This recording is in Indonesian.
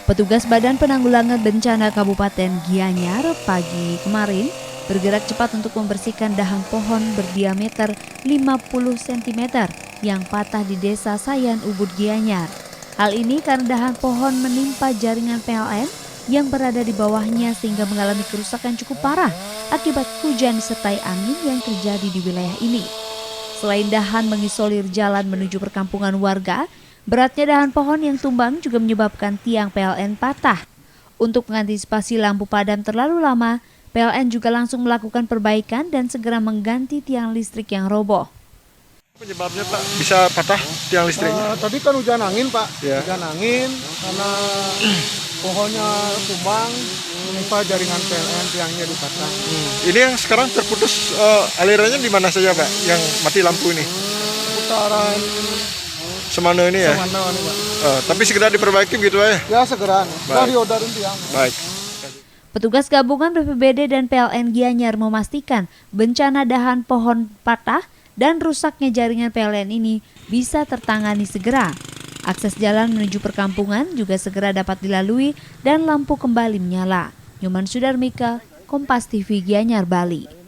Petugas Badan Penanggulangan Bencana Kabupaten Gianyar pagi kemarin bergerak cepat untuk membersihkan dahan pohon berdiameter 50 cm yang patah di Desa Sayan Ubud Gianyar. Hal ini karena dahan pohon menimpa jaringan PLN yang berada di bawahnya sehingga mengalami kerusakan cukup parah akibat hujan disertai angin yang terjadi di wilayah ini. Selain dahan mengisolir jalan menuju perkampungan warga, beratnya dahan pohon yang tumbang juga menyebabkan tiang PLN patah. Untuk mengantisipasi lampu padam terlalu lama, PLN juga langsung melakukan perbaikan dan segera mengganti tiang listrik yang roboh. Penyebabnya Pak bisa patah tiang listriknya? Tadi kan hujan angin Pak, Ya. hujan angin karena pohonnya tumbang, menimpa jaringan PLN, tiangnya dipasang. Ini yang sekarang terputus alirannya di mana saja Pak? Yang mati lampu ini? Putaran Semana ini ya? mana nih Pak? Tapi segera diperbaiki begitu ya? Ya segera, Baik. dari odarin tiang. Baik. Petugas gabungan BPBD dan PLN Gianyar memastikan bencana dahan pohon patah dan rusaknya jaringan PLN ini bisa tertangani segera. Akses jalan menuju perkampungan juga segera dapat dilalui dan lampu kembali menyala. Nyoman Sudarmika, Kompas TV Gianyar, Bali.